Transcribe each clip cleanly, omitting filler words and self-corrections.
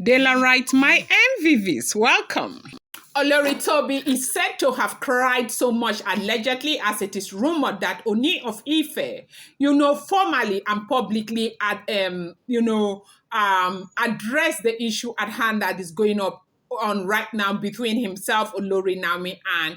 Daylight, my MVVs, welcome. Olori Tobi is said to have cried so much allegedly as it is rumored that Ooni of Ife, formally and publicly addressed the issue at hand that is going up on right now between himself, Olori, Naomi, and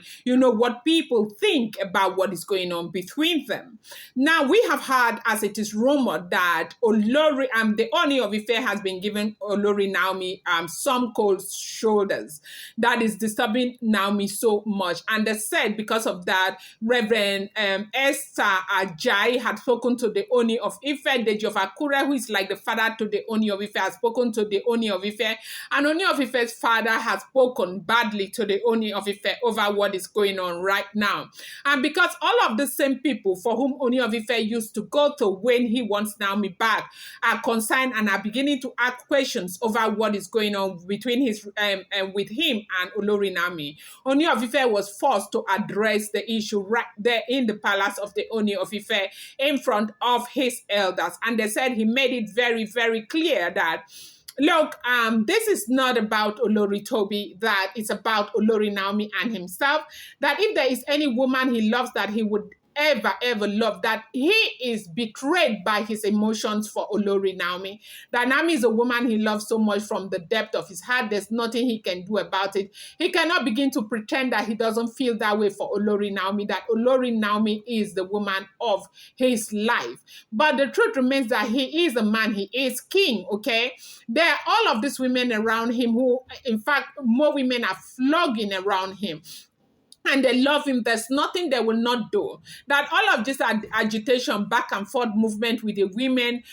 what people think about what is going on between them. Now we have heard, as it is rumored, that Olori the Ooni of Ife has been giving Olori Naomi some cold shoulders. That is disturbing Naomi so much, and they said because of that, Reverend Esther Ajayi had spoken to the Ooni of Ife. Deji of Akure, who is like the father to the Ooni of Ife, has spoken to the Ooni of Ife, and Ooni of Ife's father has spoken badly to the Ooni of Ife over what is going on right now. And because all of the same people for whom Ooni of Ife used to go to when he wants Naomi back are concerned and are beginning to ask questions over what is going on between with him and Olori Naomi. Ooni of Ife was forced to address the issue right there in the palace of the Ooni of Ife in front of his elders. And they said he made it very, very clear that look, this is not about Olori Tobi, that it's about Olori Naomi and himself, that if there is any woman he loves that he would ever love, that he is betrayed by his emotions for Olori Naomi. That Naomi is a woman he loves so much from the depth of his heart. There's nothing he can do about it. He cannot begin to pretend that he doesn't feel that way for Olori Naomi, that Olori Naomi is the woman of his life. But the truth remains that he is a man, he is king, okay? There are all of these women around him who, in fact, more women are flogging around him. And they love him. There's nothing they will not do. That all of this agitation, back and forth movement with the women,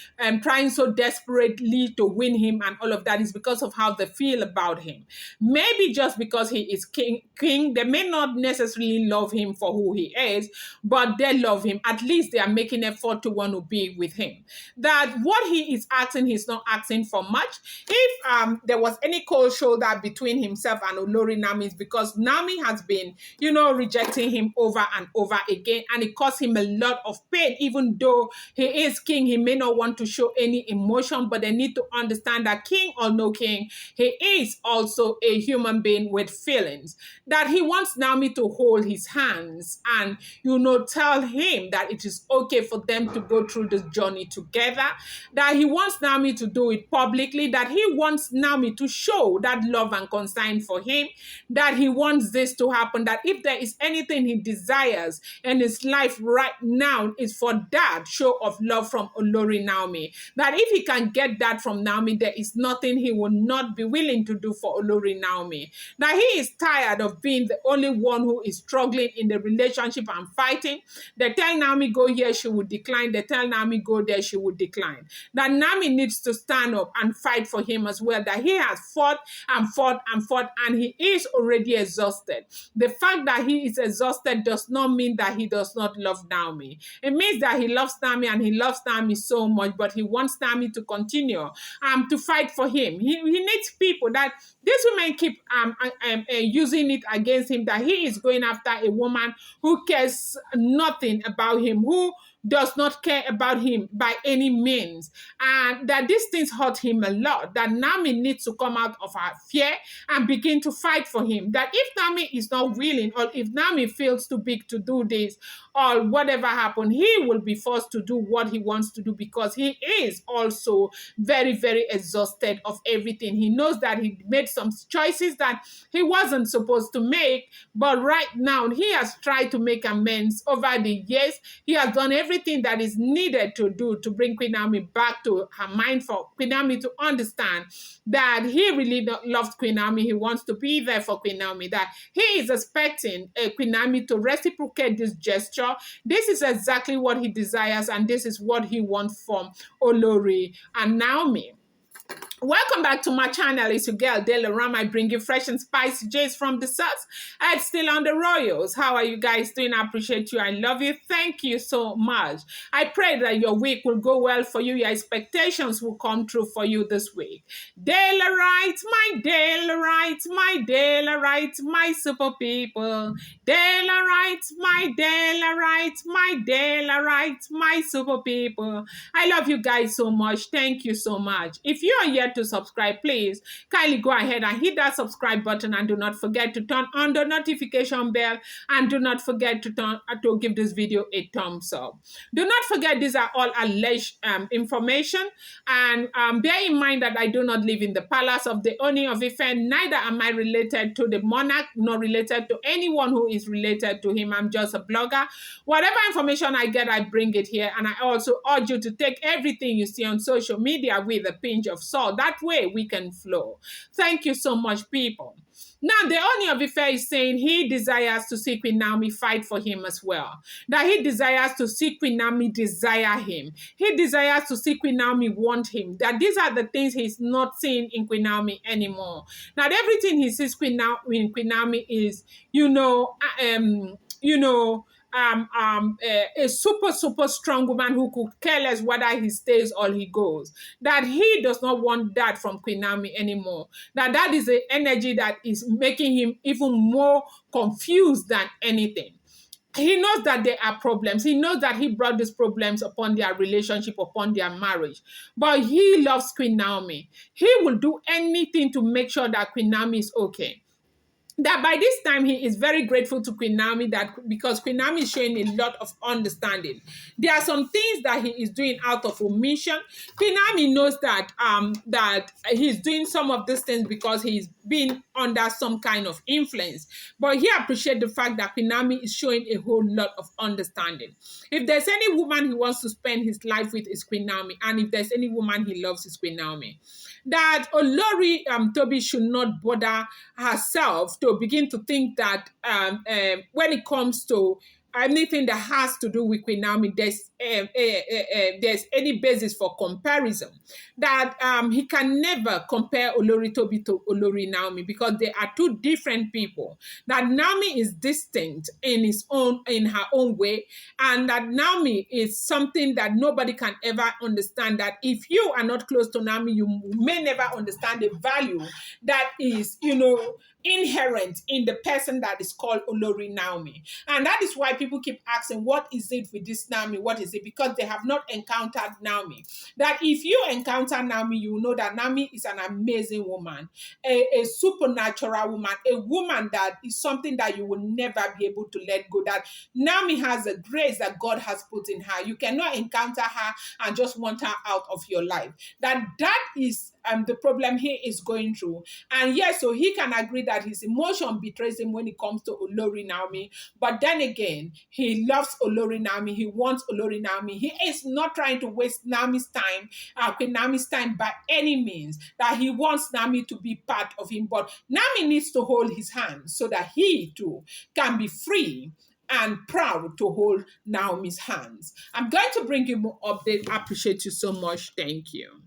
trying so desperately to win him and all of that is because of how they feel about him. Maybe just because he is king, they may not necessarily love him for who he is, but they love him. At least they are making effort to want to be with him. That what he is asking, he's not asking for much. If there was any cold shoulder between himself and Olori Naomi, it's because Naomi has been rejecting him over and over again. And it caused him a lot of pain. Even though he is king, he may not want to show any emotion, but they need to understand that king or no king, he is also a human being with feelings. That he wants Naomi to hold his hands and, tell him that it is okay for them to go through this journey together. That he wants Naomi to do it publicly. That he wants Naomi to show that love and concern for him. That he wants this to happen. That if there is anything he desires in his life right now is for that show of love from Olori Naomi. That if he can get that from Naomi, there is nothing he will not be willing to do for Olori Naomi. That he is tired of being the only one who is struggling in the relationship and fighting. They tell Naomi go here, she would decline. They tell Naomi go there, she would decline. That Naomi needs to stand up and fight for him as well. That he has fought and he is already exhausted. The fact that he is exhausted does not mean that he does not love Naomi. It means that he loves Naomi and he loves Naomi so much, but he wants Naomi to continue to fight for him. He needs people that these women keep using it against him, that he is going after a woman who cares nothing about him, who does not care about him by any means, and that these things hurt him a lot, that Naomi needs to come out of her fear and begin to fight for him. That if Naomi is not willing, or if Naomi feels too big to do this, or whatever happened, he will be forced to do what he wants to do, because he is also very, very exhausted of everything. He knows that he made some choices that he wasn't supposed to make, but right now he has tried to make amends over the years. He has done everything that is needed to do to bring Queen Naomi back to her mind, for Queen Naomi to understand that he really loves Queen Naomi. He wants to be there for Queen Naomi, that he is expecting Queen Naomi to reciprocate this gesture. This is exactly what he desires, and this is what he wants from Olori and Naomi. Welcome back to my channel. It's your girl, Delaram. I bring you fresh and spicy J's from the source. It's still on the Royals. How are you guys doing? I appreciate you. I love you. Thank you so much. I pray that your week will go well for you. Your expectations will come true for you this week. Daylight, my daylight, my daylight, my super people. Daylight, my daylight, my daylight, my super people. I love you guys so much. Thank you so much. If you not yet to subscribe, please kindly go ahead and hit that subscribe button, and do not forget to turn on the notification bell, and do not forget to give this video a thumbs up. Do not forget, these are all alleged information, and bear in mind that I do not live in the palace of the Ooni of Ife, neither am I related to the monarch, nor related to anyone who is related to him. I'm just a blogger. Whatever information I get, I bring it here, and I also urge you to take everything you see on social media with a pinch of salt. That way we can flow. Thank you so much, people. Now, the Ooni of Ife is saying he desires to see Queen Naomi fight for him as well. That he desires to see Queen Naomi desire him. He desires to see Queen Naomi want him. That these are the things he's not seeing in Queen Naomi anymore. That everything he sees in Queen Naomi is, a super strong woman who could care less whether he stays or he goes. That he does not want that from Queen Naomi anymore. That is the energy that is making him even more confused than anything. He knows that there are problems. He knows that he brought these problems upon their relationship, upon their marriage. But he loves Queen Naomi. He will do anything to make sure that Queen Naomi is okay. That by this time he is very grateful to Queen Naomi, that because Queen Naomi is showing a lot of understanding. There are some things that he is doing out of omission. Queen Naomi knows that that he's doing some of these things because he's been under some kind of influence. But he appreciates the fact that Queen Naomi is showing a whole lot of understanding. If there's any woman he wants to spend his life with, is Queen Naomi, and if there's any woman he loves, is Queen Naomi. That Olori Tobi should not bother herself to begin to think that when it comes to anything that has to do with Queen Naomi, there's any basis for comparison. That he can never compare Olori Tobi to Olori Naomi, because they are two different people. That Naomi is distinct in her own way, and that Naomi is something that nobody can ever understand. That if you are not close to Naomi, you may never understand the value that is, inherent in the person that is called Olori Naomi. And that is why people keep asking, what is it with this Naomi? What is it? Because they have not encountered Naomi. That if you encounter Naomi, you will know that Naomi is an amazing woman, a supernatural woman, a woman that is something that you will never be able to let go. That Naomi has a grace that God has put in her. You cannot encounter her and just want her out of your life. That is the problem he is going through. And yes, so he can agree that his emotion betrays him when it comes to Olori Naomi. But then again, he loves Olori Naomi. He wants Olori Naomi. He is not trying to waste Naomi's time, Queen Naomi's time by any means. That he wants Naomi to be part of him. But Naomi needs to hold his hand so that he too can be free and proud to hold Naomi's hands. I'm going to bring you more updates. I appreciate you so much. Thank you.